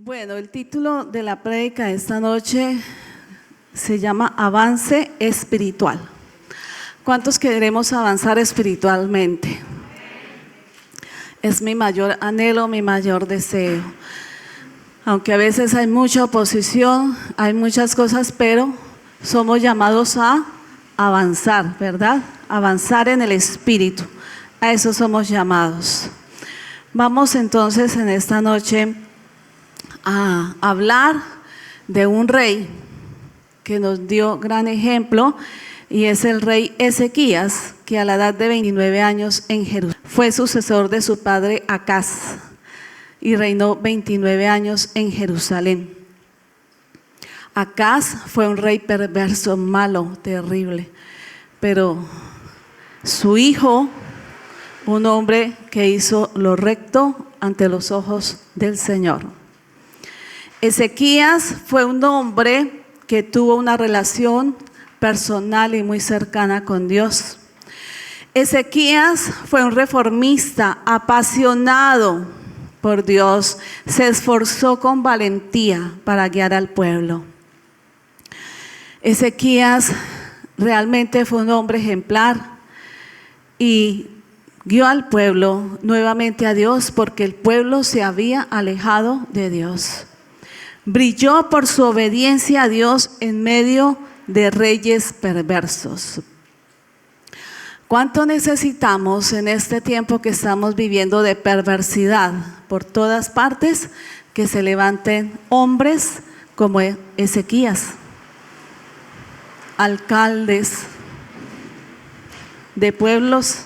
Bueno, el título de la prédica de esta noche se llama Avance Espiritual. ¿Cuántos queremos avanzar espiritualmente? Es mi mayor anhelo, mi mayor deseo. Aunque a veces hay mucha oposición, hay muchas cosas, pero somos llamados a avanzar, ¿verdad? Avanzar en el espíritu. A eso somos llamados. Vamos entonces en esta noche a hablar de un rey que nos dio gran ejemplo, y es el rey Ezequías, que a la edad de 29 años en Jerusalén fue sucesor de su padre Acaz y reinó 29 años en Jerusalén. Acaz fue un rey perverso, malo, terrible, pero su hijo, un hombre que hizo lo recto ante los ojos del Señor. Ezequías fue un hombre que tuvo una relación personal y muy cercana con Dios. Ezequías fue un reformista apasionado por Dios, se esforzó con valentía para guiar al pueblo. Ezequías realmente fue un hombre ejemplar y guió al pueblo nuevamente a Dios, porque el pueblo se había alejado de Dios. Brilló por su obediencia a Dios en medio de reyes perversos. ¿Cuánto necesitamos en este tiempo que estamos viviendo de perversidad por todas partes? Que se levanten hombres como Ezequías, alcaldes de pueblos,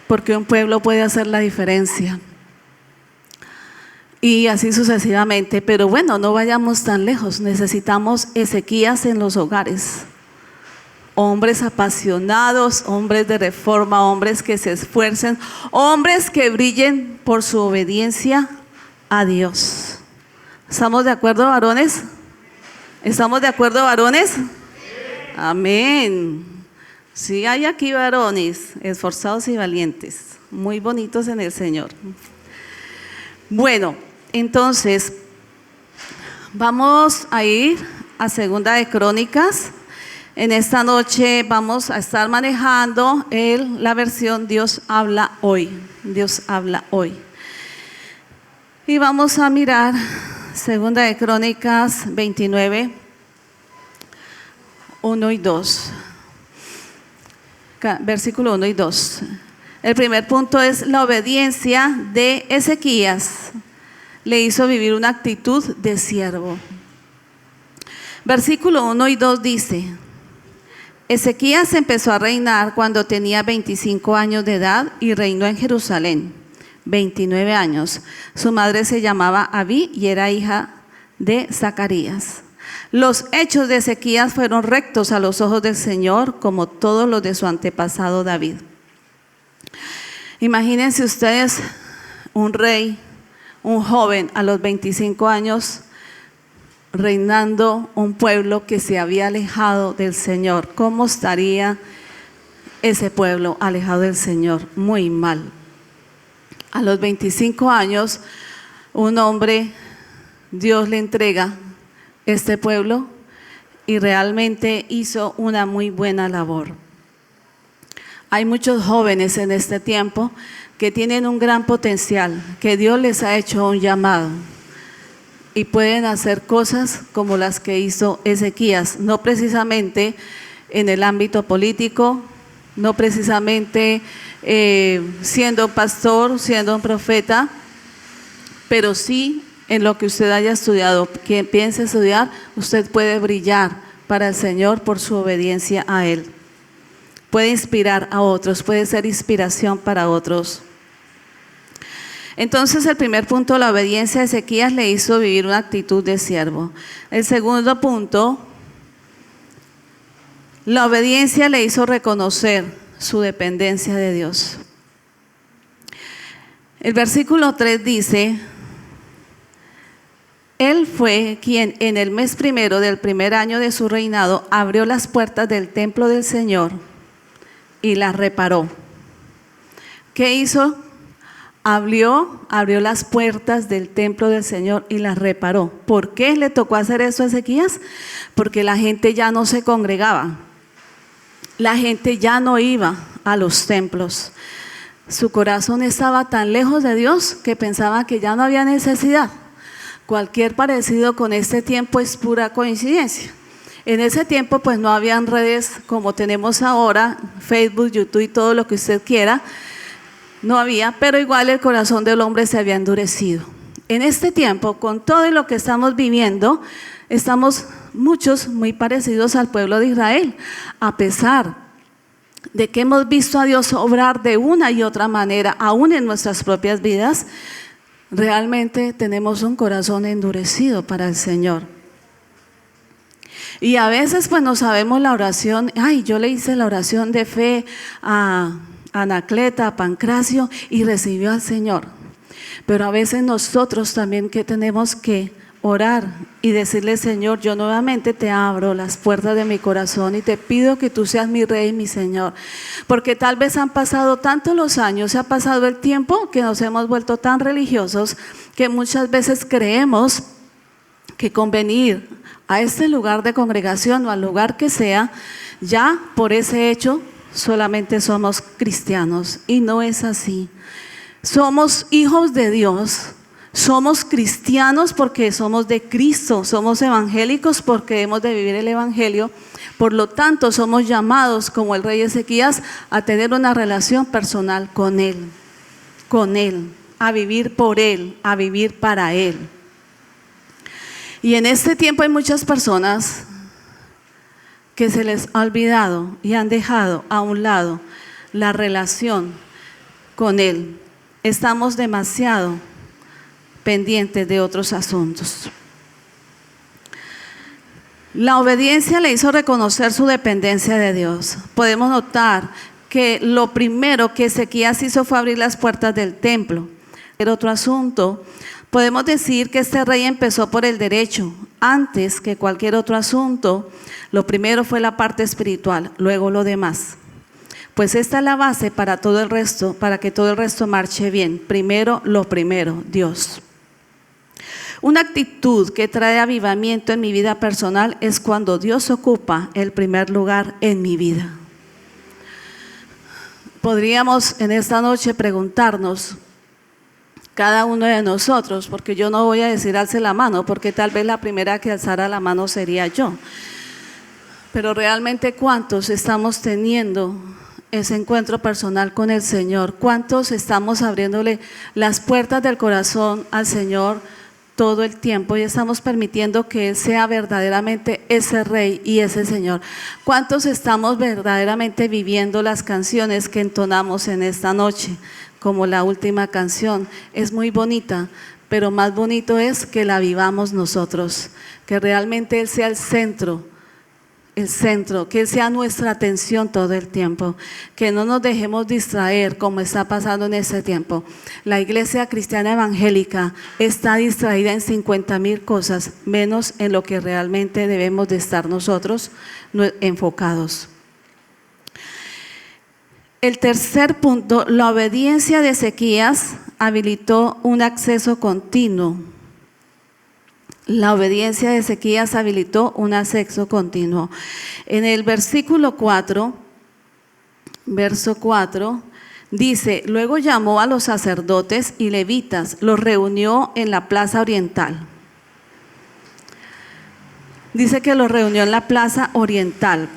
porque un pueblo puede hacer la diferencia. Y así sucesivamente, pero bueno, no vayamos tan lejos, necesitamos Ezequías en los hogares. Hombres apasionados, hombres de reforma, hombres que se esfuercen, hombres que brillen por su obediencia a Dios. ¿Estamos de acuerdo, varones? ¿Estamos de acuerdo, varones? Sí. Amén. Sí, hay aquí varones esforzados y valientes, muy bonitos en el Señor. Bueno, entonces vamos a ir a Segunda de Crónicas. En esta noche vamos a estar manejando la versión Dios habla hoy. Dios habla hoy. Y vamos a mirar Segunda de Crónicas 29, 1 y 2. Versículo 1 y 2. El primer punto es la obediencia de Ezequías. Le hizo vivir una actitud de siervo. Versículo 1 y 2 dice: Ezequías empezó a reinar cuando tenía 25 años de edad y reinó en Jerusalén 29 años. Su madre se llamaba Abí y era hija de Zacarías. Los hechos de Ezequías fueron rectos a los ojos del Señor, como todos los de su antepasado David. Imagínense ustedes un rey, un joven a los 25 años, reinando un pueblo que se había alejado del Señor. ¿Cómo estaría ese pueblo alejado del Señor? Muy mal. A los 25 años, un hombre, Dios le entrega este pueblo y realmente hizo una muy buena labor. Hay muchos jóvenes en este tiempo que tienen un gran potencial, que Dios les ha hecho un llamado y pueden hacer cosas como las que hizo Ezequías, no precisamente en el ámbito político, no precisamente siendo pastor, siendo un profeta, pero sí en lo que usted haya estudiado, quien piense estudiar, usted puede brillar para el Señor por su obediencia a Él. Puede inspirar a otros, puede ser inspiración para otros. Entonces, el primer punto, la obediencia de Ezequías le hizo vivir una actitud de siervo. El segundo punto, la obediencia le hizo reconocer su dependencia de Dios. El versículo 3 dice: Él fue quien en el mes primero del primer año de su reinado abrió las puertas del templo del Señor y las reparó. ¿Qué hizo? Abrió las puertas del templo del Señor y las reparó. ¿Por qué le tocó hacer eso a Ezequías? Porque la gente ya no se congregaba. La gente ya no iba a los templos. Su corazón estaba tan lejos de Dios que pensaba que ya no había necesidad. Cualquier parecido con este tiempo es pura coincidencia. En ese tiempo pues no habían redes como tenemos ahora, Facebook, YouTube y todo lo que usted quiera. No había, pero igual el corazón del hombre se había endurecido. En este tiempo, con todo lo que estamos viviendo, estamos muchos muy parecidos al pueblo de Israel, a pesar de que hemos visto a Dios obrar de una y otra manera, aún en nuestras propias vidas, realmente tenemos un corazón endurecido para el Señor. Y a veces pues no sabemos la oración, yo le hice la oración de fe a Anacleta, a Pancracio y recibió al Señor. Pero a veces nosotros también que tenemos que orar y decirle: Señor, yo nuevamente te abro las puertas de mi corazón y te pido que tú seas mi Rey y mi Señor. Porque tal vez han pasado tantos los años, se ha pasado el tiempo que nos hemos vuelto tan religiosos que muchas veces creemos que con venir a este lugar de congregación o al lugar que sea, ya por ese hecho solamente somos cristianos, y no es así. Somos hijos de Dios, somos cristianos porque somos de Cristo, somos evangélicos porque hemos de vivir el evangelio. Por lo tanto, somos llamados, como el rey Ezequías, a tener una relación personal con Él, a vivir por Él, a vivir para Él. Y en este tiempo hay muchas personas que se les ha olvidado y han dejado a un lado la relación con Él. Estamos demasiado pendientes de otros asuntos. La obediencia le hizo reconocer su dependencia de Dios. Podemos notar que lo primero que Ezequías hizo fue abrir las puertas del templo. Era otro asunto. Podemos decir que este rey empezó por el derecho. Antes que cualquier otro asunto, lo primero fue la parte espiritual, luego lo demás. Pues esta es la base para todo el resto, para que todo el resto marche bien. Primero, lo primero, Dios. Una actitud que trae avivamiento en mi vida personal es cuando Dios ocupa el primer lugar en mi vida. Podríamos en esta noche preguntarnos, cada uno de nosotros, porque yo no voy a decir alce la mano, porque tal vez la primera que alzara la mano sería yo. Pero realmente, ¿cuántos estamos teniendo ese encuentro personal con el Señor? ¿Cuántos estamos abriéndole las puertas del corazón al Señor todo el tiempo y estamos permitiendo que Él sea verdaderamente ese Rey y ese Señor? ¿Cuántos estamos verdaderamente viviendo las canciones que entonamos en esta noche? Como la última canción, es muy bonita, pero más bonito es que la vivamos nosotros, que realmente Él sea el centro, que Él sea nuestra atención todo el tiempo, que no nos dejemos distraer como está pasando en este tiempo. La iglesia cristiana evangélica está distraída en 50,000 cosas, menos en lo que realmente debemos de estar nosotros enfocados. El tercer punto, la obediencia de Ezequías habilitó un acceso continuo. La obediencia de Ezequías habilitó un acceso continuo. En el versículo 4, verso 4, dice: luego llamó a los sacerdotes y levitas, los reunió en la plaza oriental. Dice que los reunió en la plaza oriental.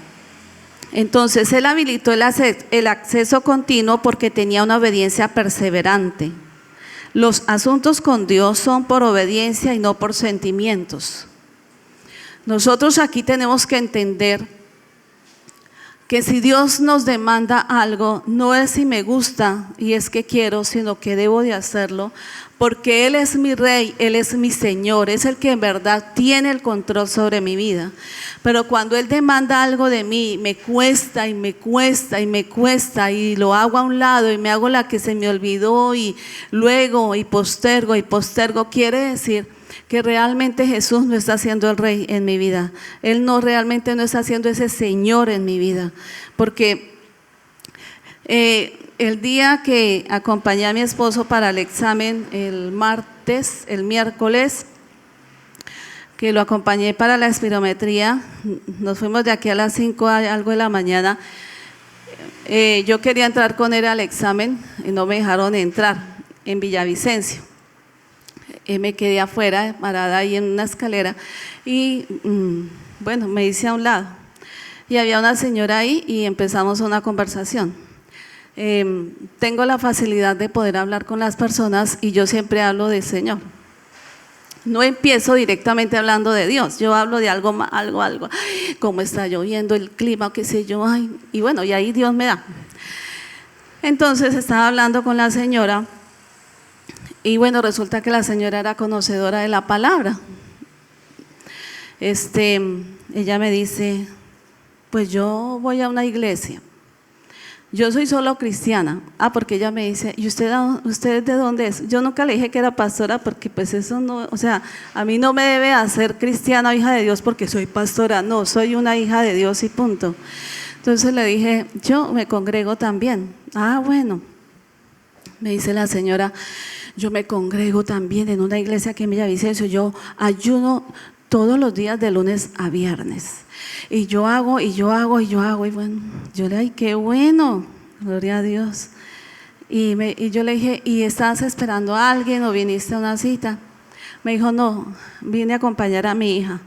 Entonces Él habilitó el acceso continuo porque tenía una obediencia perseverante. Los asuntos con Dios son por obediencia y no por sentimientos. Nosotros aquí tenemos que entender que si Dios nos demanda algo, no es si me gusta y es que quiero, sino que debo de hacerlo, porque Él es mi Rey, Él es mi Señor, es el que en verdad tiene el control sobre mi vida. Pero cuando Él demanda algo de mí, me cuesta y me cuesta y me cuesta y lo hago a un lado y me hago la que se me olvidó y luego y postergo, quiere decir que realmente Jesús no está siendo el Rey en mi vida. Él realmente no está siendo ese Señor en mi vida, porque El día que acompañé a mi esposo para el examen, el miércoles, que lo acompañé para la espirometría, nos fuimos de aquí a las 5 algo de la mañana. Yo quería entrar con él al examen y no me dejaron entrar en Villavicencio. Me quedé afuera, parada ahí en una escalera y bueno, me hice a un lado y había una señora ahí y empezamos una conversación. Tengo la facilidad de poder hablar con las personas y yo siempre hablo del Señor. No empiezo directamente hablando de Dios, yo hablo de algo, cómo está lloviendo, el clima, qué sé yo, y bueno, y ahí Dios me da. Entonces estaba hablando con la señora y bueno, resulta que la señora era conocedora de la palabra. Ella me dice, pues yo voy a una iglesia. Yo soy solo cristiana. Porque ella me dice, ¿y usted de dónde es? Yo nunca le dije que era pastora porque pues eso no, o sea, a mí no me debe hacer cristiana o hija de Dios porque soy pastora. No, soy una hija de Dios y punto. Entonces le dije, yo me congrego también. Bueno. Me dice la señora, yo me congrego también en una iglesia aquí en Villavicencio. Yo ayuno todos los días de lunes a viernes. Y yo hago, y bueno, yo le dije, qué bueno, gloria a Dios. Y yo le dije, ¿y estás esperando a alguien o viniste a una cita? Me dijo, no, vine a acompañar a mi hija,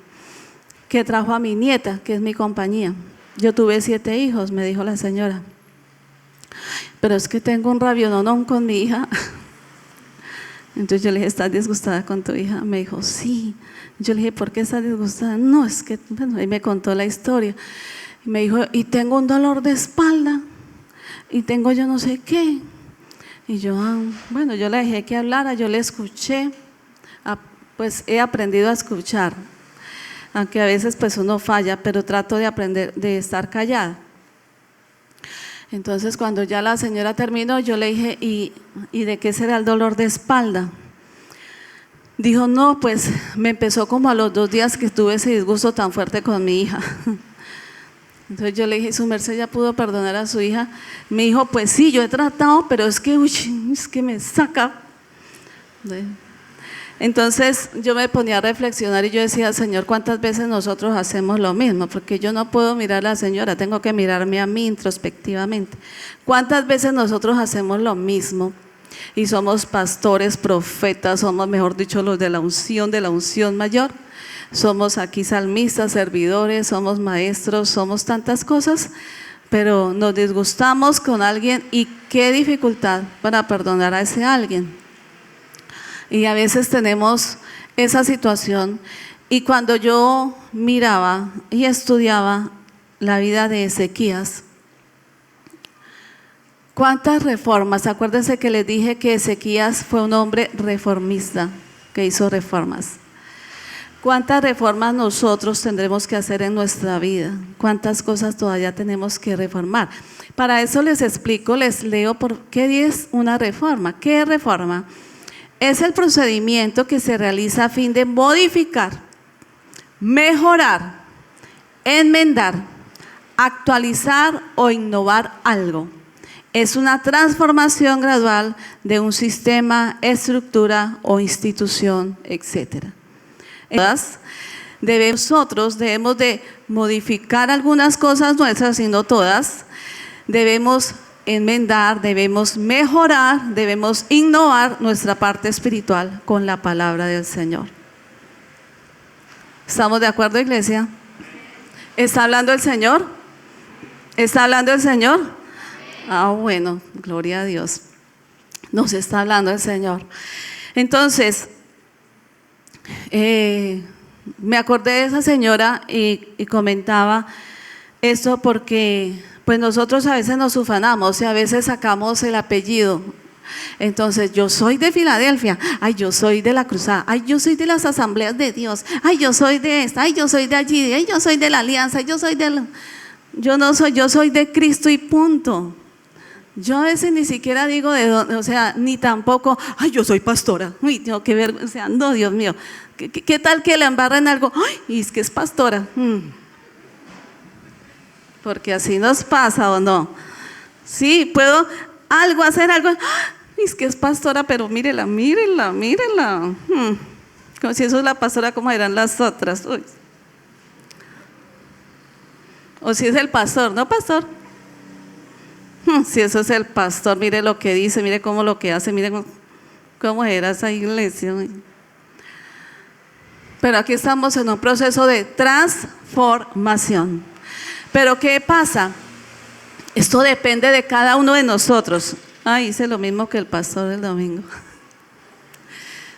que trajo a mi nieta, que es mi compañía. Yo tuve 7 hijos, me dijo la señora. Pero es que tengo un rabiononón con mi hija. Entonces yo le dije, ¿estás disgustada con tu hija? Me dijo, sí. Yo le dije, ¿por qué estás disgustada? No, es que, bueno, ahí me contó la historia. Y me dijo, y tengo un dolor de espalda, y tengo yo no sé qué. Y yo, bueno, yo le dejé que hablara, yo le escuché, pues he aprendido a escuchar, aunque a veces pues uno falla, pero trato de aprender, de estar callada. Entonces cuando ya la señora terminó, yo le dije, ¿y de qué será el dolor de espalda? Dijo, no, pues me empezó como a los 2 días que tuve ese disgusto tan fuerte con mi hija. Entonces yo le dije, ¿su merced ya pudo perdonar a su hija? Me dijo, pues sí, yo he tratado, pero es que me saca. Entonces yo me ponía a reflexionar y yo decía, Señor, ¿cuántas veces nosotros hacemos lo mismo? Porque yo no puedo mirar a la señora, tengo que mirarme a mí introspectivamente. ¿Cuántas veces nosotros hacemos lo mismo? Y somos pastores, profetas, somos, mejor dicho, los de la unción mayor. Somos aquí salmistas, servidores, somos maestros, somos tantas cosas, pero nos disgustamos con alguien y qué dificultad para perdonar a ese alguien. Y a veces tenemos esa situación y cuando yo miraba y estudiaba la vida de Ezequías, ¿cuántas reformas? Acuérdense que les dije que Ezequías fue un hombre reformista, que hizo reformas. ¿Cuántas reformas nosotros tendremos que hacer en nuestra vida? ¿Cuántas cosas todavía tenemos que reformar? Para eso les explico, les leo por qué es una reforma. ¿Qué es reforma? Es el procedimiento que se realiza a fin de modificar, mejorar, enmendar, actualizar o innovar algo. Es una transformación gradual de un sistema, estructura o institución, etc. Nosotros debemos de modificar algunas cosas nuestras y no todas. Debemos enmendar, debemos mejorar, debemos innovar nuestra parte espiritual con la palabra del Señor. ¿Estamos de acuerdo, iglesia? ¿Está hablando el Señor? ¿Está hablando el Señor? Bueno, gloria a Dios. Nos está hablando el Señor. Entonces, me acordé de esa señora y comentaba esto porque pues nosotros a veces nos ufanamos y a veces sacamos el apellido. Entonces, yo soy de Filadelfia, yo soy de la Cruzada, yo soy de las Asambleas de Dios, yo soy de esta, yo soy de allí, yo soy de la Alianza, yo soy de Cristo y punto. Yo a veces ni siquiera digo de dónde, o sea, ni tampoco, yo soy pastora, tengo que ver, o sea, no, Dios mío, ¿qué tal que le embarren algo? Y es que es pastora, porque así nos pasa, ¿o no? Sí, puedo algo, hacer algo. ¡Ah! Es que es pastora, pero mírela. Como si eso es la pastora, como eran las otras. Uy. O si es el pastor, ¿no, pastor? Si eso es el pastor, mire lo que dice, mire cómo lo que hace, mire cómo era esa iglesia. Pero aquí estamos en un proceso de transformación. Pero ¿qué pasa? Esto depende de cada uno de nosotros. Hice lo mismo que el pastor el domingo.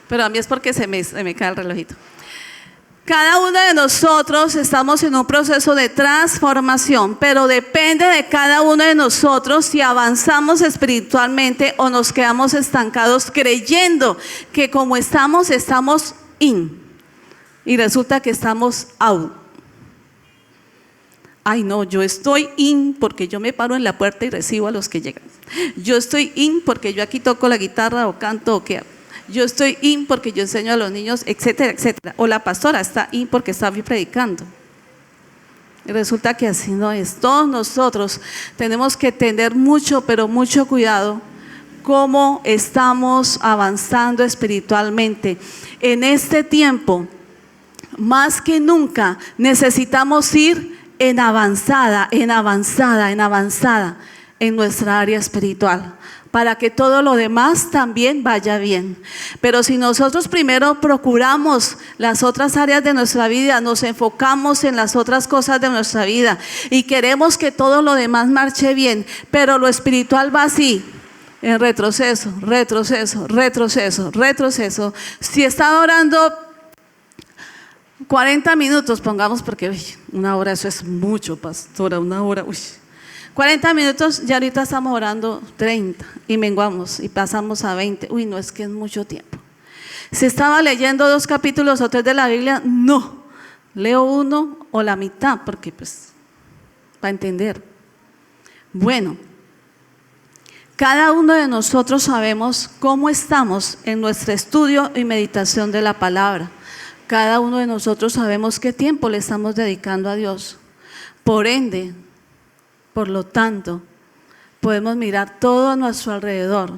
Pero a mí es porque se me cae el relojito. Cada uno de nosotros estamos en un proceso de transformación, pero depende de cada uno de nosotros si avanzamos espiritualmente o nos quedamos estancados creyendo que como estamos in y resulta que estamos out. Ay no, yo estoy in porque yo me paro en la puerta y recibo a los que llegan. Yo estoy in porque yo aquí toco la guitarra o canto o qué hago. Yo estoy in porque yo enseño a los niños, etcétera, etcétera. O la pastora está in porque está predicando. Y resulta que así no es. Todos nosotros tenemos que tener mucho, pero mucho cuidado cómo estamos avanzando espiritualmente. En este tiempo, más que nunca, necesitamos ir en avanzada en nuestra área espiritual, para que todo lo demás también vaya bien. Pero si nosotros primero procuramos las otras áreas de nuestra vida, nos enfocamos en las otras cosas de nuestra vida y queremos que todo lo demás marche bien, pero lo espiritual va así, en retroceso. Si está orando 40 minutos, pongamos, porque una hora eso es mucho, pastora, una hora, 40 minutos, ya ahorita estamos orando 30 y menguamos y pasamos a 20. No, es que es mucho tiempo. Si estaba leyendo 2 capítulos o 3 de la Biblia, no, leo 1 o la mitad, porque pues, para entender. Bueno, cada uno de nosotros sabemos cómo estamos en nuestro estudio y meditación de la palabra. Cada uno de nosotros sabemos qué tiempo le estamos dedicando a Dios. Por ende, por lo tanto, podemos mirar todo a nuestro alrededor.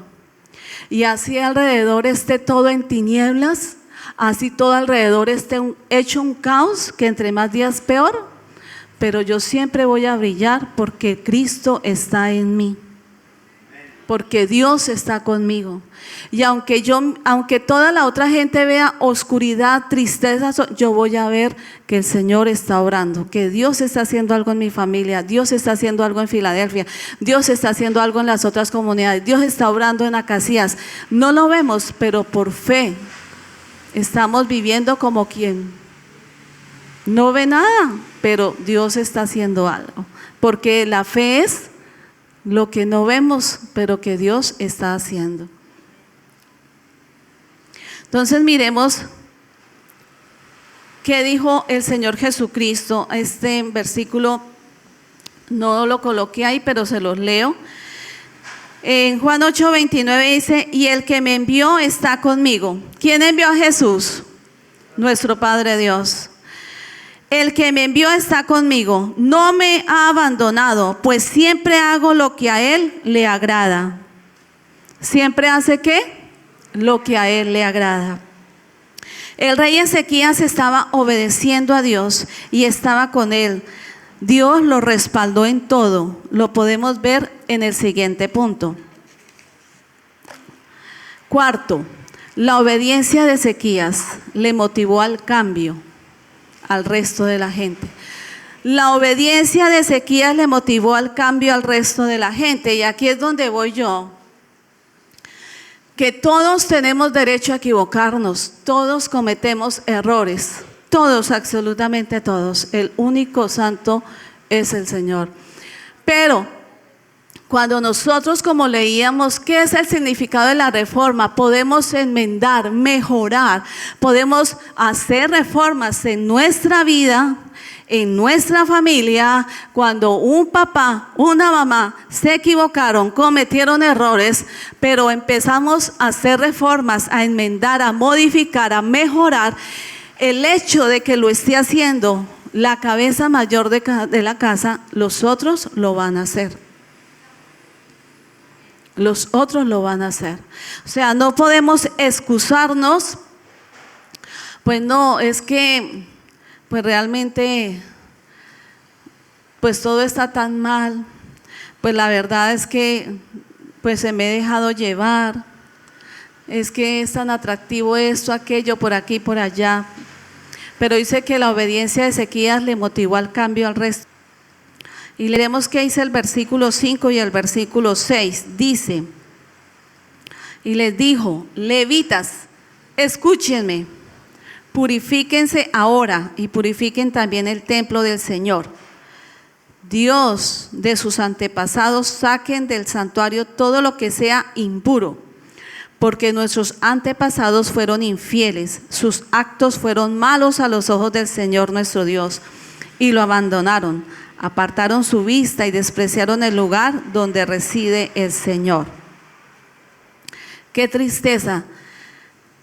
Y así alrededor esté todo en tinieblas, así todo alrededor esté hecho un caos, que entre más días peor, pero yo siempre voy a brillar porque Cristo está en mí. Porque Dios está conmigo. Y aunque toda la otra gente vea oscuridad, tristeza, yo voy a ver que el Señor está obrando, que Dios está haciendo algo en mi familia, Dios está haciendo algo en Filadelfia, Dios está haciendo algo en las otras comunidades, Dios está obrando en Acacias. No lo vemos, pero por fe estamos viviendo como quien no ve nada, pero Dios está haciendo algo. Porque la fe es lo que no vemos, pero que Dios está haciendo. Entonces miremos qué dijo el Señor Jesucristo. Este versículo no lo coloqué ahí, pero se los leo. En Juan 8:29 dice: y el que me envió está conmigo. ¿Quién envió a Jesús? Nuestro Padre Dios. El que me envió está conmigo, no me ha abandonado, pues siempre hago lo que a Él le agrada. ¿Siempre hace qué? Lo que a Él le agrada. El rey Ezequías estaba obedeciendo a Dios y estaba con Él. Dios lo respaldó en todo. Lo podemos ver en el siguiente punto. Cuarto, la obediencia de Ezequías le motivó al cambio al resto de la gente. La obediencia de Ezequías le motivó al cambio al resto de la gente. Y aquí es donde voy yo. Que todos tenemos derecho a equivocarnos, todos cometemos errores, todos, absolutamente todos. El único santo es el Señor. Pero cuando nosotros, como leíamos, ¿qué es el significado de la reforma? Podemos enmendar, mejorar, podemos hacer reformas en nuestra vida, en nuestra familia. Cuando un papá, una mamá se equivocaron, cometieron errores, pero empezamos a hacer reformas, a enmendar, a modificar, a mejorar, el hecho de que lo esté haciendo la cabeza mayor de la casa, los otros lo van a hacer. los otros lo van a hacer. O sea, no podemos excusarnos, pues no, es que pues realmente pues todo está tan mal, pues la verdad es que pues se me he dejado llevar, es que es tan atractivo esto, aquello, por aquí, por allá. Pero dice que la obediencia de Ezequías le motivó al cambio al resto. Y leemos qué dice el versículo 5 y el versículo 6. Dice, y les dijo: levitas, escúchenme, purifíquense ahora y purifiquen también el templo del Señor, Dios de sus antepasados. Saquen del santuario todo lo que sea impuro, porque nuestros antepasados fueron infieles, sus actos fueron malos a los ojos del Señor nuestro Dios, y lo abandonaron, apartaron su vista y despreciaron el lugar donde reside el Señor. Qué tristeza.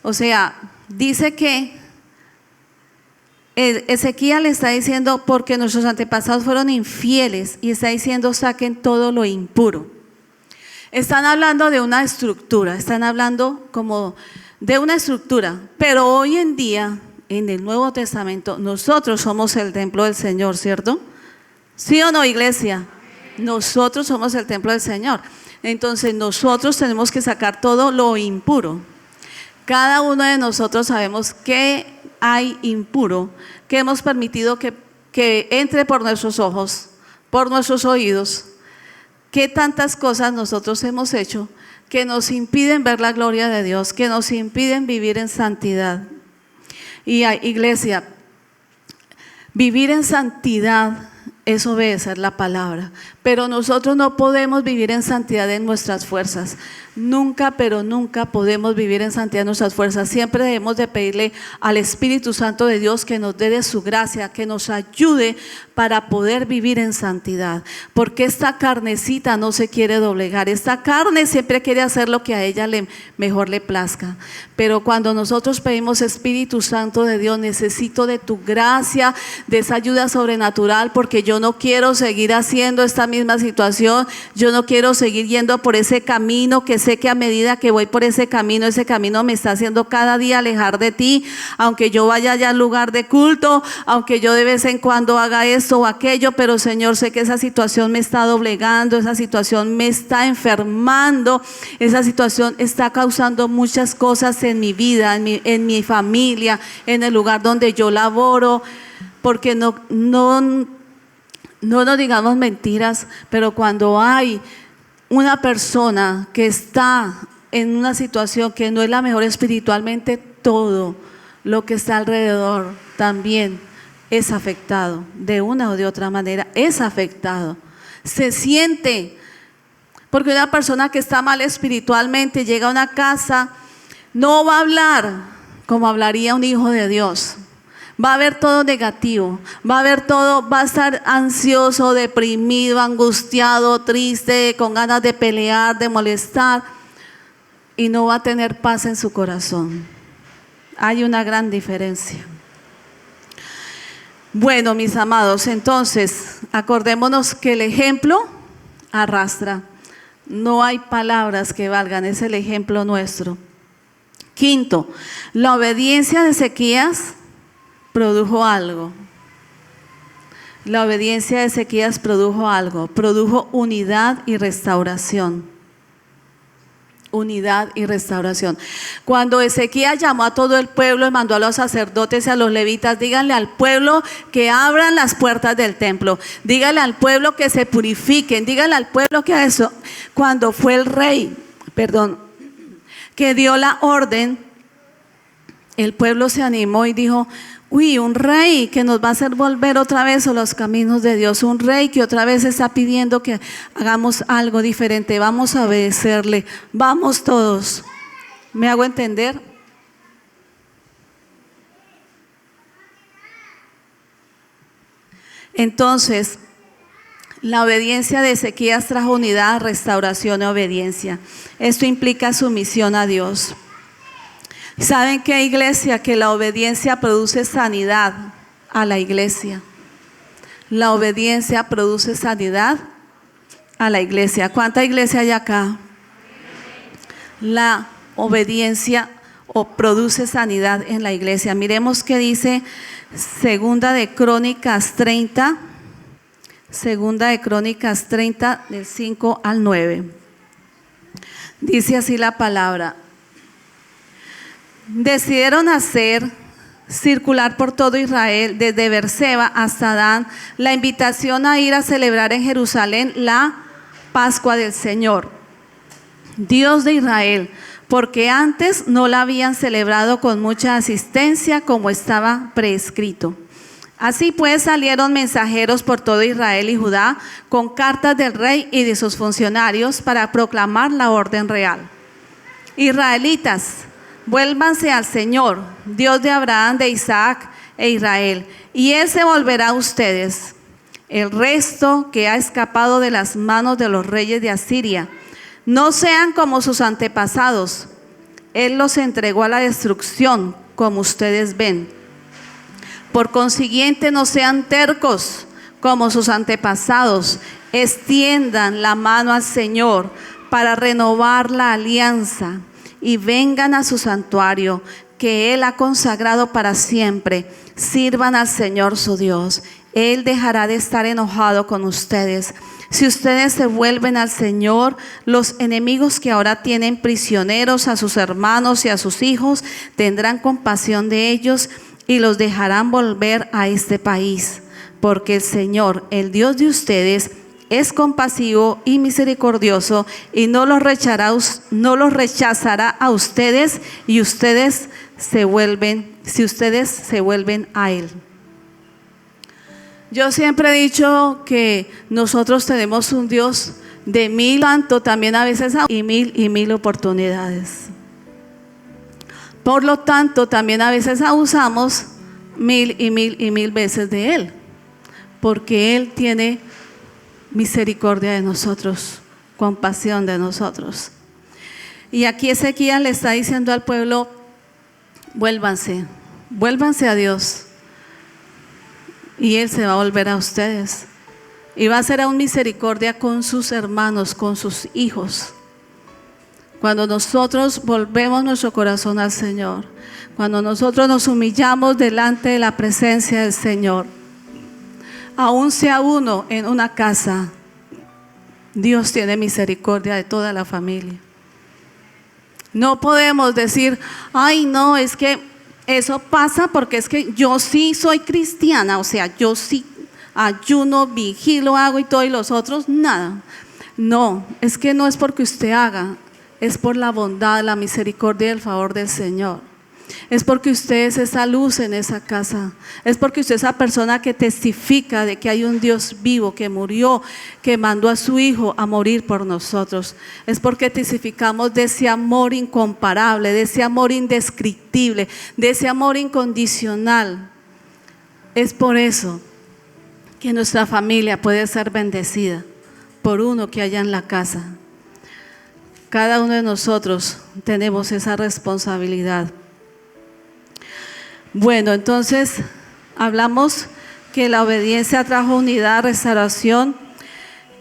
O sea, dice que Ezequiel le está diciendo, porque nuestros antepasados fueron infieles, y está diciendo, saquen todo lo impuro. Están hablando de una estructura, están hablando como de una estructura, pero hoy en día, en el Nuevo Testamento, nosotros somos el templo del Señor, ¿cierto? ¿Sí o no, iglesia? Nosotros somos el templo del Señor. Entonces nosotros tenemos que sacar todo lo impuro. Cada uno de nosotros sabemos qué hay impuro, que hemos permitido que entre por nuestros ojos, por nuestros oídos. ¿Qué tantas cosas nosotros hemos hecho que nos impiden ver la gloria de Dios, que nos impiden vivir en santidad? Y iglesia, vivir en santidad es obedecer la palabra, pero nosotros no podemos vivir en santidad en nuestras fuerzas. Nunca, pero nunca podemos vivir en santidad en nuestras fuerzas. Siempre debemos de pedirle al Espíritu Santo de Dios que nos dé de su gracia, que nos ayude para poder vivir en santidad, porque esta carnecita no se quiere doblegar. Esta carne siempre quiere hacer lo que a ella mejor le plazca, pero cuando nosotros pedimos: Espíritu Santo de Dios, necesito de tu gracia, de esa ayuda sobrenatural, porque yo no quiero seguir haciendo esta misma situación, yo no quiero seguir yendo por ese camino, que sé que a medida que voy por ese camino me está haciendo cada día alejar de ti, aunque yo vaya allá al lugar de culto, aunque yo de vez en cuando haga esto o aquello, pero Señor, sé que esa situación me está doblegando, esa situación me está enfermando, esa situación está causando muchas cosas en mi vida, en mi familia, en el lugar donde yo laboro, porque no nos digamos mentiras, pero cuando hay una persona que está en una situación que no es la mejor espiritualmente, todo lo que está alrededor también es afectado, de una o de otra manera es afectado. Se siente, porque una persona que está mal espiritualmente llega a una casa, no va a hablar como hablaría un hijo de Dios. Va a ver todo negativo, va a estar ansioso, deprimido, angustiado, triste, con ganas de pelear, de molestar, y no va a tener paz en su corazón. Hay una gran diferencia. Bueno, mis amados, entonces, acordémonos que el ejemplo arrastra. No hay palabras que valgan, es el ejemplo nuestro. Quinto, la obediencia de Ezequías produjo algo. La obediencia de Ezequías produjo algo, produjo unidad y restauración. Unidad y restauración. Cuando Ezequías llamó a todo el pueblo y mandó a los sacerdotes y a los levitas: díganle al pueblo que abran las puertas del templo, díganle al pueblo que se purifiquen, díganle al pueblo que eso. Cuando fue el rey, que dio la orden, el pueblo se animó y dijo: uy, un rey que nos va a hacer volver otra vez a los caminos de Dios, un rey que otra vez está pidiendo que hagamos algo diferente, vamos a obedecerle, vamos todos. ¿Me hago entender? Entonces, la obediencia de Ezequías trajo unidad, restauración y obediencia. Esto implica sumisión a Dios. ¿Saben qué, iglesia? Que la obediencia produce sanidad a la iglesia. La obediencia produce sanidad a la iglesia. ¿Cuánta iglesia hay acá? la obediencia o produce sanidad en la iglesia. Miremos qué dice Segunda de Crónicas 30, del 5 al 9. Dice así la palabra: decidieron circular por todo Israel, desde Beerseba hasta Dan, la invitación a ir a celebrar en Jerusalén la Pascua del Señor, Dios de Israel, porque antes no la habían celebrado con mucha asistencia como estaba prescrito. Así pues salieron mensajeros por todo Israel y Judá con cartas del rey y de sus funcionarios para proclamar la orden real. Israelitas, vuélvanse al Señor, Dios de Abraham, de Isaac e Israel, y Él se volverá a ustedes. El resto que ha escapado de las manos de los reyes de Asiria, no sean como sus antepasados. Él los entregó a la destrucción, como ustedes ven. Por consiguiente, no sean tercos como sus antepasados. Extiendan la mano al Señor para renovar la alianza y vengan a su santuario que Él ha consagrado para siempre. Sirvan al Señor su Dios. Él dejará de estar enojado con ustedes. Si ustedes se vuelven al Señor, los enemigos que ahora tienen prisioneros a sus hermanos y a sus hijos tendrán compasión de ellos y los dejarán volver a este país, porque el Señor, el Dios de ustedes, es compasivo y misericordioso y no los rechazará a ustedes y si ustedes se vuelven a Él. Yo siempre he dicho que nosotros tenemos un Dios de mil, tanto también a veces y mil oportunidades. Por lo tanto, también a veces abusamos mil veces de Él, porque Él tiene misericordia de nosotros, compasión de nosotros. Y aquí Ezequías le está diciendo al pueblo: vuélvanse a Dios, y Él se va a volver a ustedes, y va a hacer aún misericordia con sus hermanos, con sus hijos. Cuando nosotros volvemos nuestro corazón al Señor, cuando nosotros nos humillamos delante de la presencia del Señor, aún sea uno en una casa, Dios tiene misericordia de toda la familia. No podemos decir: ay, no, es que eso pasa porque es que yo sí soy cristiana, o sea, yo sí ayuno, vigilo, hago y todo, y los otros nada. No, es que no es porque usted haga, es por la bondad, la misericordia y el favor del Señor. Es porque usted es esa luz en esa casa. Es porque usted es esa persona que testifica de que hay un Dios vivo que murió, que mandó a su Hijo a morir por nosotros. Es porque testificamos de ese amor incomparable, de ese amor indescriptible, de ese amor incondicional. Es por eso que nuestra familia puede ser bendecida por uno que haya en la casa. Cada uno de nosotros tenemos esa responsabilidad. Bueno, entonces hablamos que la obediencia trajo unidad, restauración,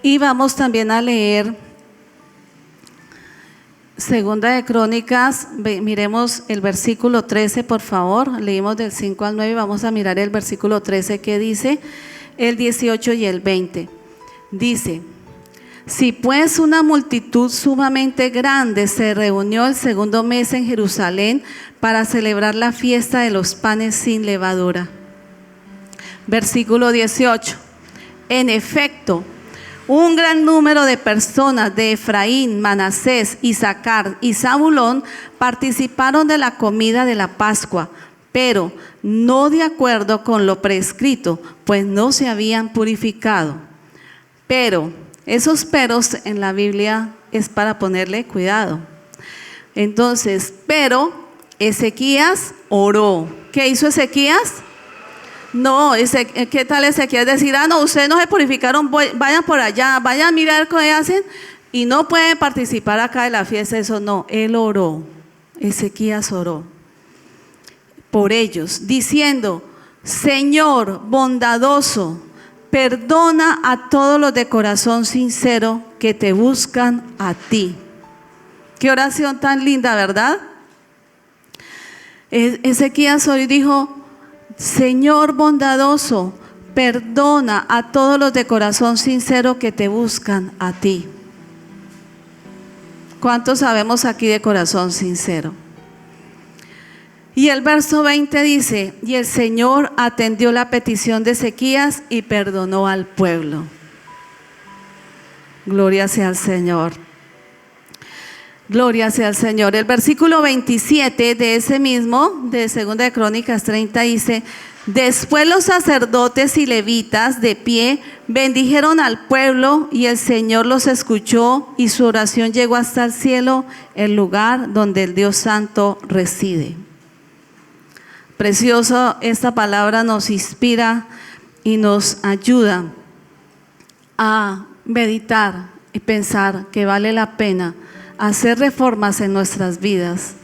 y vamos también a leer Segunda de Crónicas. Miremos el versículo 13, por favor. Leímos del 5 al 9, vamos a mirar el versículo 13 que dice, el 18 y el 20. Dice: si pues una multitud sumamente grande se reunió el segundo mes en Jerusalén para celebrar la fiesta de los panes sin levadura. Versículo 18. En efecto, un gran número de personas de Efraín, Manasés, Isaacar y Zabulón participaron de la comida de la Pascua, pero no de acuerdo con lo prescrito, pues no se habían purificado. Pero esos peros en la Biblia es para ponerle cuidado. Entonces, pero Ezequías oró. ¿Qué hizo Ezequías? No, ¿qué tal Ezequías? Decir: ah, no, ustedes no se purificaron, vayan por allá, vayan a mirar qué hacen y no pueden participar acá de la fiesta. Eso no, él oró. Ezequías oró por ellos, diciendo: Señor bondadoso, perdona a todos los de corazón sincero que te buscan a ti. Qué oración tan linda, ¿verdad? Ezequías hoy dijo: Señor bondadoso, perdona a todos los de corazón sincero que te buscan a ti. ¿Cuántos sabemos aquí de corazón sincero? Y el verso 20 dice: y el Señor atendió la petición de Ezequías y perdonó al pueblo. Gloria sea al Señor. Gloria sea al Señor. El versículo 27 de ese mismo, de 2 de Crónicas 30, dice: después los sacerdotes y levitas de pie bendijeron al pueblo, y el Señor los escuchó, y su oración llegó hasta el cielo, el lugar donde el Dios Santo reside. Precioso, esta palabra nos inspira y nos ayuda a meditar y pensar que vale la pena hacer reformas en nuestras vidas,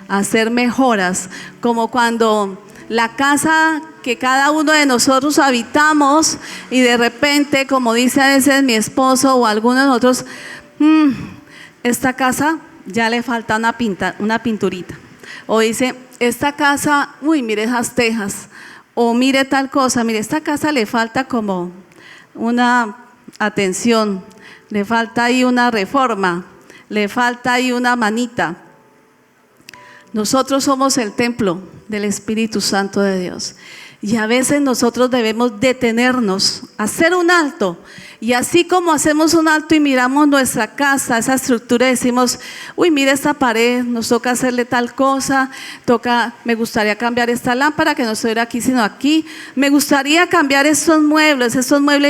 hacer mejoras, como cuando la casa que cada uno de nosotros habitamos y de repente, como dice a veces mi esposo o algunos de nosotros, esta casa ya le falta una pinturita. O dice, esta casa, uy, mire esas tejas, o mire tal cosa, mire, esta casa le falta como una atención, le falta ahí una reforma, le falta ahí una manita. Nosotros somos el templo del Espíritu Santo de Dios. Y a veces nosotros debemos detenernos, hacer un alto. Y así como hacemos un alto y miramos nuestra casa, esa estructura, decimos, uy, mira esta pared, nos toca hacerle tal cosa, me gustaría cambiar esta lámpara que no estuviera aquí sino aquí, me gustaría cambiar estos muebles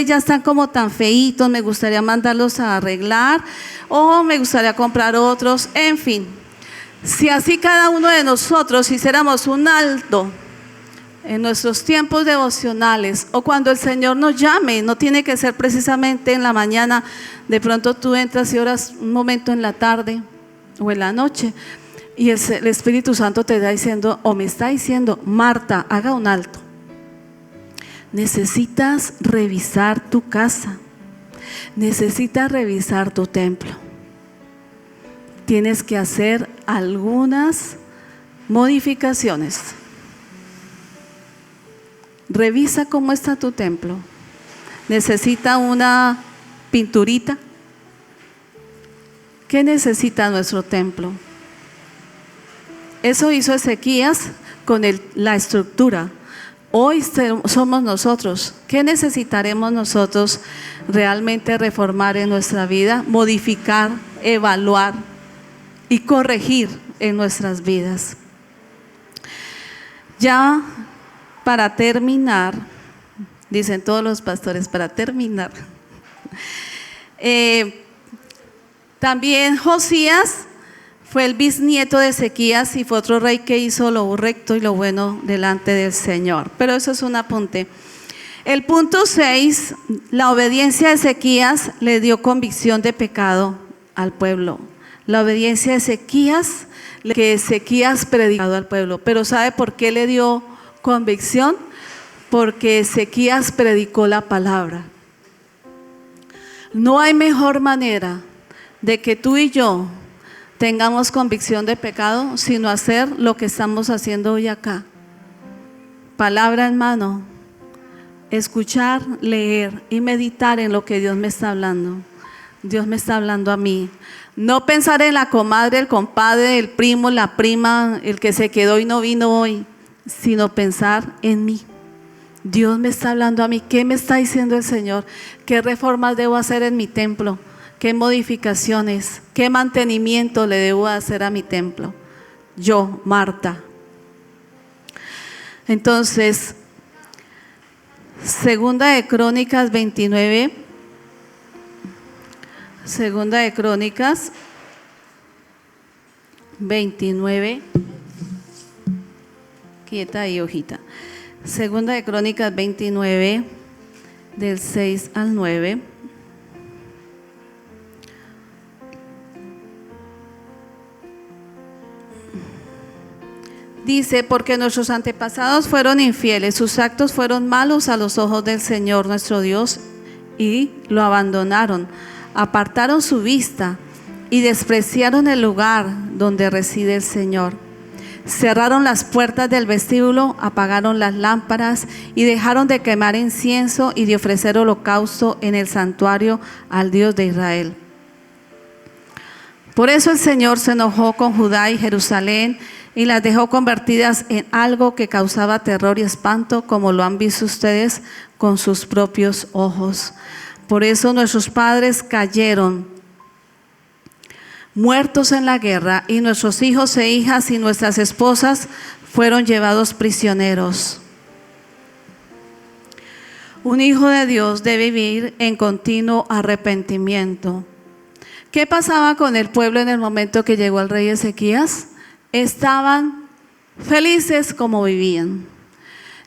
ya están como tan feitos, me gustaría mandarlos a arreglar, o me gustaría comprar otros, en fin. Si así cada uno de nosotros hiciéramos un alto en nuestros tiempos devocionales, o cuando el Señor nos llame, no tiene que ser precisamente en la mañana, de pronto tú entras y oras un momento en la tarde o en la noche, y el Espíritu Santo te está diciendo, o me está diciendo, Marta, haga un alto. Necesitas revisar tu casa, necesitas revisar tu templo. Tienes que hacer algunas modificaciones. Revisa cómo está tu templo. ¿Necesita una pinturita? ¿Qué necesita nuestro templo? Eso hizo Ezequías con la estructura. Hoy somos nosotros. ¿Qué necesitaremos nosotros realmente reformar en nuestra vida? Modificar, evaluar y corregir en nuestras vidas. Ya para terminar, dicen todos los pastores, para terminar, también Josías fue el bisnieto de Ezequías y fue otro rey que hizo lo recto y lo bueno delante del Señor. Pero eso es un apunte. El punto 6, la obediencia de Ezequías le dio convicción de pecado al pueblo. La obediencia de Ezequías, que Ezequías predicado al pueblo. Pero ¿sabe por qué le dio convicción? Porque Ezequías predicó la palabra. No hay mejor manera de que tú y yo tengamos convicción de pecado sino hacer lo que estamos haciendo hoy acá. Palabra en mano, escuchar, leer y meditar en lo que Dios me está hablando. Dios me está hablando a mí. No pensar en la comadre, el compadre, el primo, la prima, el que se quedó y no vino hoy, sino pensar en mí. Dios me está hablando a mí. ¿Qué me está diciendo el Señor? ¿Qué reformas debo hacer en mi templo? ¿Qué modificaciones? ¿Qué mantenimiento le debo hacer a mi templo? Yo, Marta. Entonces, 2 de Crónicas 29. 2 de Crónicas 29. Quieta ahí, hojita. 2 de Crónicas 29, del 6 al 9. Dice, porque nuestros antepasados fueron infieles, sus actos fueron malos a los ojos del Señor nuestro Dios y lo abandonaron, apartaron su vista y despreciaron el lugar donde reside el Señor. Cerraron las puertas del vestíbulo, apagaron las lámparas y dejaron de quemar incienso y de ofrecer holocausto en el santuario al Dios de Israel. Por eso el Señor se enojó con Judá y Jerusalén y las dejó convertidas en algo que causaba terror y espanto, como lo han visto ustedes con sus propios ojos. Por eso nuestros padres cayeron muertos en la guerra, y nuestros hijos e hijas y nuestras esposas fueron llevados prisioneros. Un hijo de Dios debe vivir en continuo arrepentimiento. ¿Qué pasaba con el pueblo en el momento que llegó el rey Ezequías? Estaban felices como vivían.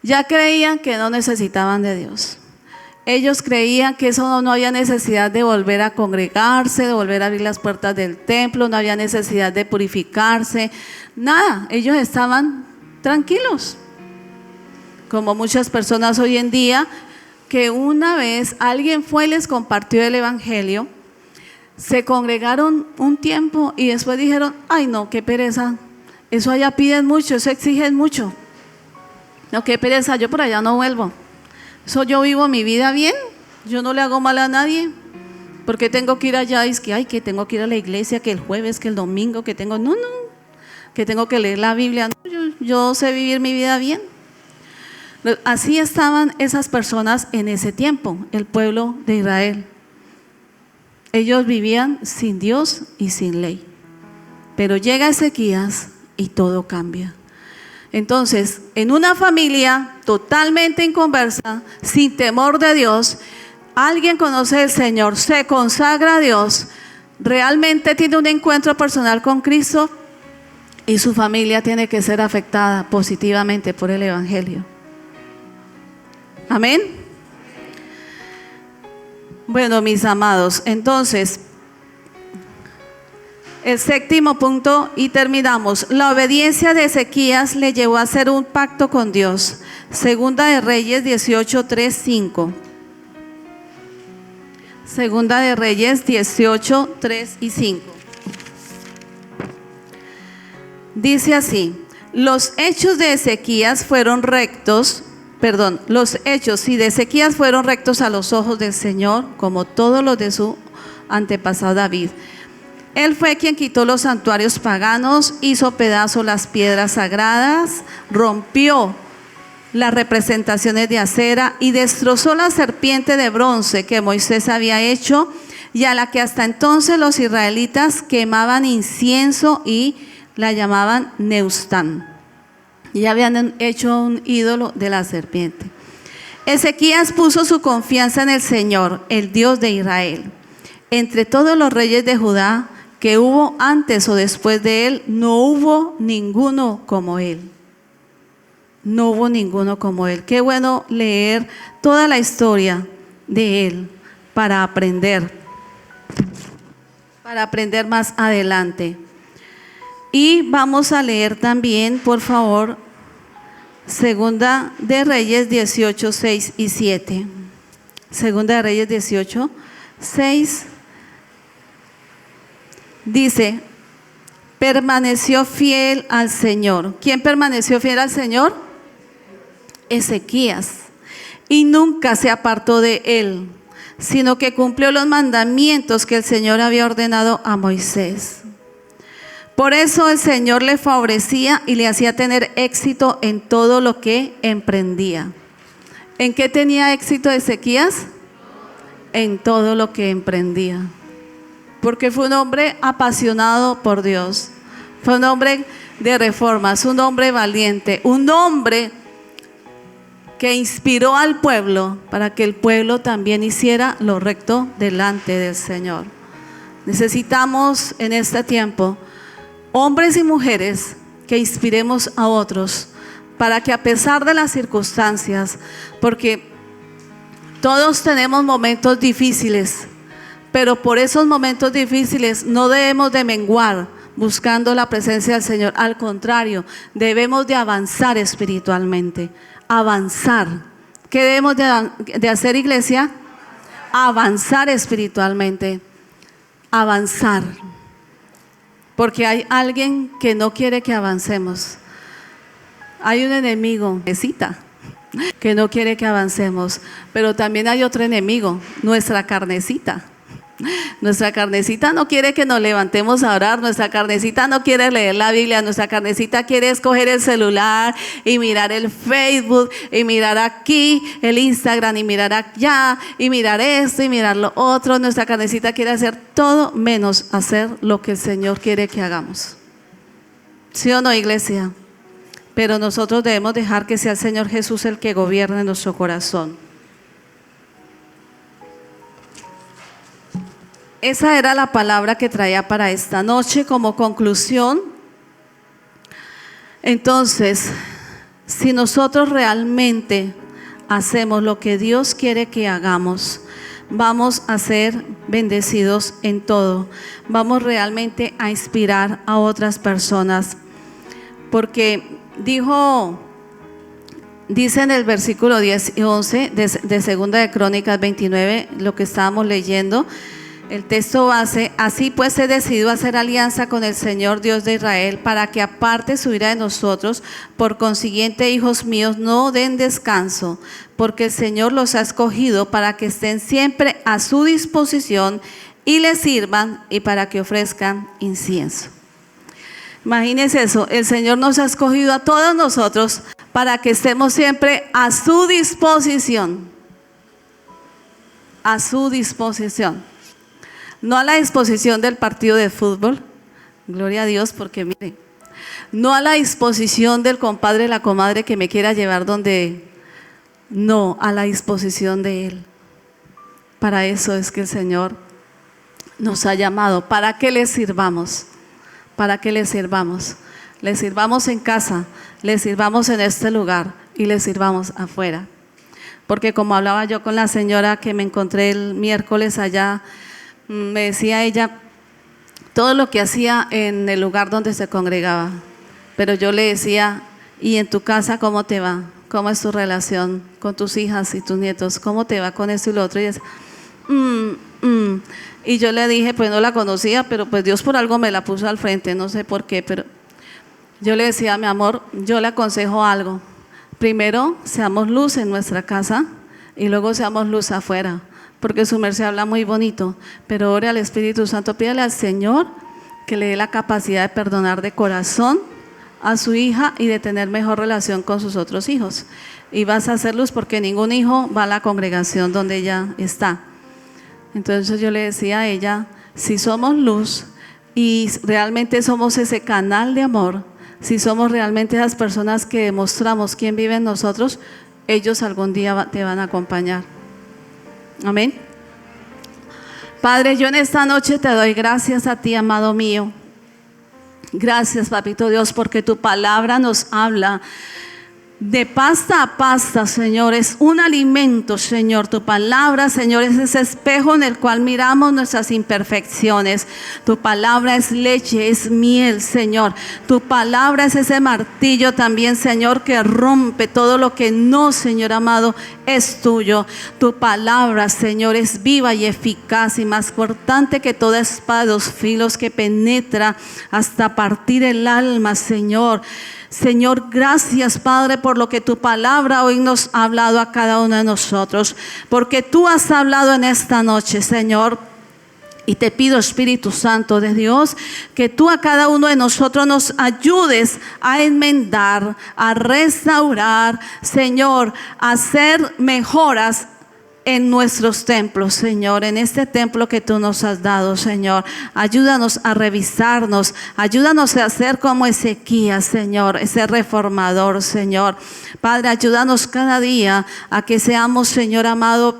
Ya creían que no necesitaban de Dios. Ellos creían que eso no había necesidad de volver a congregarse, de volver a abrir las puertas del templo, no había necesidad de purificarse, nada. Ellos estaban tranquilos. Como muchas personas hoy en día, que una vez alguien fue y les compartió el evangelio, se congregaron un tiempo y después dijeron: ay no, qué pereza, eso allá piden mucho, eso exigen mucho. No, qué pereza, yo por allá no vuelvo. Eso yo vivo mi vida bien, yo no le hago mal a nadie. ¿Por qué tengo que ir allá? Es que, ay, que tengo que ir a la iglesia, que el jueves, que el domingo, que tengo, no, que tengo que leer la Biblia. No, yo sé vivir mi vida bien. Así estaban esas personas en ese tiempo, el pueblo de Israel. Ellos vivían sin Dios y sin ley. Pero llega Ezequías y todo cambia. Entonces, en una familia totalmente inconversa, sin temor de Dios, alguien conoce al Señor, se consagra a Dios, realmente tiene un encuentro personal con Cristo, y su familia tiene que ser afectada positivamente por el evangelio. Amén. Bueno, mis amados, entonces, el séptimo punto y terminamos. La obediencia de Ezequías le llevó a hacer un pacto con Dios. Segunda de Reyes 18, 3, 5. Segunda de Reyes 18, 3 y 5. Dice así: los hechos de Ezequías fueron rectos. Los hechos de Ezequías fueron rectos a los ojos del Señor, como todos los de su antepasado David. Él fue quien quitó los santuarios paganos, hizo pedazos las piedras sagradas, rompió las representaciones de acera y destrozó la serpiente de bronce que Moisés había hecho, y a la que hasta entonces los israelitas quemaban incienso y la llamaban Neustán. Ya habían hecho un ídolo de la serpiente. Ezequías puso su confianza en el Señor, el Dios de Israel. Entre todos los reyes de Judá que hubo antes o después de él, no hubo ninguno como él. No hubo ninguno como él. Qué bueno leer toda la historia de él para aprender más adelante. Y vamos a leer también, por favor, Segunda de Reyes 18, 6 y 7. Segunda de Reyes 18, 6. Dice: permaneció fiel al Señor. ¿Quién permaneció fiel al Señor? Ezequías. Y nunca se apartó de él, sino que cumplió los mandamientos que el Señor había ordenado a Moisés. Por eso el Señor le favorecía y le hacía tener éxito en todo lo que emprendía. ¿En qué tenía éxito Ezequías? En todo lo que emprendía. Porque fue un hombre apasionado por Dios. Fue un hombre de reformas, un hombre valiente, un hombre que inspiró al pueblo para que el pueblo también hiciera lo recto delante del Señor. Necesitamos en este tiempo hombres y mujeres que inspiremos a otros para que, a pesar de las circunstancias, porque todos tenemos momentos difíciles, pero por esos momentos difíciles no debemos de menguar buscando la presencia del Señor. Al contrario, debemos de avanzar espiritualmente, avanzar. ¿Qué debemos de hacer, iglesia? Avanzar espiritualmente, avanzar. porque hay alguien que no quiere que avancemos. Hay un enemigo, que no quiere que avancemos, pero también hay otro enemigo, nuestra carnecita. Nuestra carnecita no quiere que nos levantemos a orar, nuestra carnecita no quiere leer la Biblia, nuestra carnecita quiere escoger el celular y mirar el Facebook y mirar aquí el Instagram y mirar allá y mirar esto y mirar lo otro. Nuestra carnecita quiere hacer todo menos hacer lo que el Señor quiere que hagamos. ¿Sí o no, iglesia? Pero nosotros debemos dejar que sea el Señor Jesús el que gobierne nuestro corazón. Esa era la palabra que traía para esta noche como conclusión. Entonces, si nosotros realmente hacemos lo que Dios quiere que hagamos, vamos a ser bendecidos en todo. Vamos realmente a inspirar a otras personas. Porque dice en el versículo 10 y 11 de Segunda de Crónicas 29, lo que estábamos leyendo, el texto base: así pues he decidido hacer alianza con el Señor Dios de Israel para que aparte su ira de nosotros. Por consiguiente, hijos míos, no den descanso, porque el Señor los ha escogido para que estén siempre a su disposición y le sirvan, y para que ofrezcan incienso. Imagínense eso, el Señor nos ha escogido a todos nosotros para que estemos siempre a su disposición. A su disposición. No a la disposición del partido de fútbol, gloria a Dios, porque mire, no a la disposición del compadre, la comadre que me quiera llevar donde, no, a la disposición de Él. Para eso es que el Señor nos ha llamado, para que le sirvamos, para que le sirvamos en casa, le sirvamos en este lugar y le sirvamos afuera. Porque como hablaba yo con la señora que me encontré el miércoles allá, me decía ella todo lo que hacía en el lugar donde se congregaba, pero yo le decía: ¿y en tu casa cómo te va? ¿Cómo es tu relación con tus hijas y tus nietos? ¿Cómo te va con esto y lo otro? Y ella decía, y yo le dije, pues no la conocía, pero pues Dios por algo me la puso al frente, no sé por qué, pero yo le decía: mi amor, yo le aconsejo algo. Primero, seamos luz en nuestra casa y luego seamos luz afuera. Porque su merced habla muy bonito, pero ore al Espíritu Santo, pídale al Señor que le dé la capacidad de perdonar de corazón a su hija y de tener mejor relación con sus otros hijos. Y vas a hacer luz, porque ningún hijo va a la congregación donde ella está. Entonces yo le decía a ella: si somos luz y realmente somos ese canal de amor, si somos realmente esas personas que demostramos quién vive en nosotros, ellos algún día te van a acompañar. Amén. Padre, yo en esta noche te doy gracias a ti, amado mío. Gracias, papito Dios, porque tu palabra nos habla de pasta a pasta, Señor. Es un alimento, Señor. Tu palabra, Señor, es ese espejo en el cual miramos nuestras imperfecciones. Tu palabra es leche, es miel, Señor. Tu palabra es ese martillo también, Señor, que rompe todo lo que no, Señor amado, es tuyo. Tu palabra, Señor, es viva y eficaz y más cortante que toda espada de dos filos, que penetra hasta partir el alma, Señor. Señor, gracias, Padre, por lo que tu palabra hoy nos ha hablado a cada uno de nosotros, porque tú has hablado en esta noche, Señor. Y te pido, Espíritu Santo de Dios, que tú a cada uno de nosotros nos ayudes a enmendar, a restaurar, Señor, a hacer mejoras en nuestros templos, Señor, en este templo que tú nos has dado, Señor. Ayúdanos a revisarnos, ayúdanos a ser como Ezequías, Señor, ese reformador, Señor. Padre, ayúdanos cada día a que seamos, Señor amado,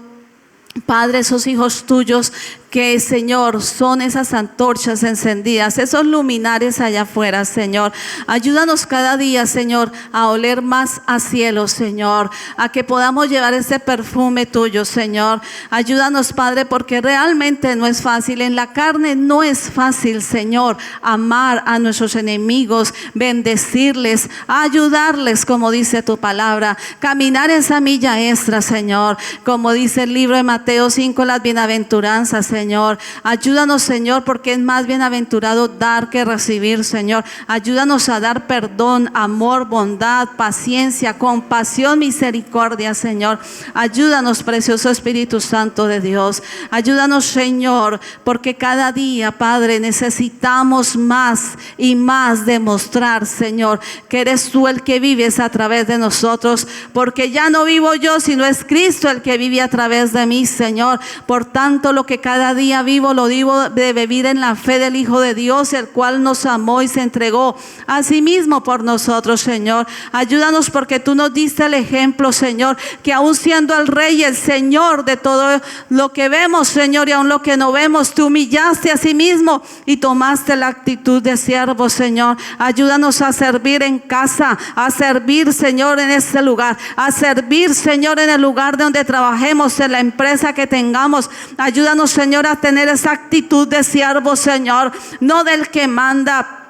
Padre, esos hijos tuyos que, Señor, son esas antorchas encendidas, esos luminares allá afuera, Señor. Ayúdanos cada día, Señor, a oler más a cielo, Señor, a que podamos llevar ese perfume tuyo, Señor. Ayúdanos, Padre, porque realmente no es fácil, en la carne no es fácil, Señor, amar a nuestros enemigos, bendecirles, ayudarles, como dice tu palabra, caminar esa milla extra, Señor, como dice el libro de Mateo 5, las bienaventuranzas, Señor. Señor. Ayúdanos, Señor, porque es más bienaventurado dar que recibir, Señor. Ayúdanos a dar perdón, amor, bondad, paciencia, compasión, misericordia, Señor. Ayúdanos, precioso Espíritu Santo de Dios. Ayúdanos, Señor, porque cada día, Padre, necesitamos más y más demostrar, Señor, que eres tú el que vives a través de nosotros, porque ya no vivo yo, sino es Cristo el que vive a través de mí, Señor. Por tanto, lo que cada día vivo, lo digo de vivir en la fe del Hijo de Dios, el cual nos amó y se entregó a sí mismo por nosotros, Señor. Ayúdanos porque tú nos diste el ejemplo, Señor, que aún siendo el Rey, el Señor de todo lo que vemos, Señor, y aún lo que no vemos, tú humillaste a sí mismo y tomaste la actitud de siervo, Señor. Ayúdanos a servir en casa, a servir, Señor, en este lugar, a servir, Señor, en el lugar donde trabajemos, en la empresa que tengamos. Ayúdanos, Señor, a tener esa actitud de siervo, Señor, no del que manda,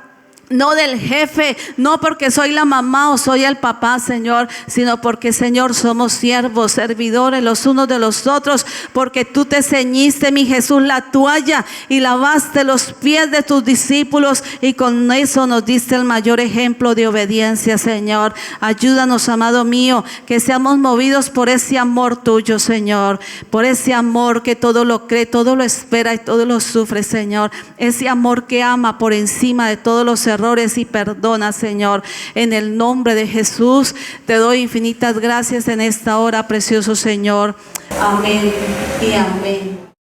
no del jefe, no porque soy la mamá o soy el papá, Señor, sino porque, Señor, somos siervos, servidores los unos de los otros, porque tú te ceñiste, mi Jesús, la toalla y lavaste los pies de tus discípulos, y con eso nos diste el mayor ejemplo de obediencia, Señor. Ayúdanos, amado mío, que seamos movidos por ese amor tuyo, Señor, por ese amor que todo lo cree, todo lo espera y todo lo sufre, Señor. Ese amor que ama por encima de todos los errores y perdona, Señor. En el nombre de Jesús te doy infinitas gracias en esta hora, precioso Señor. Amén y amén.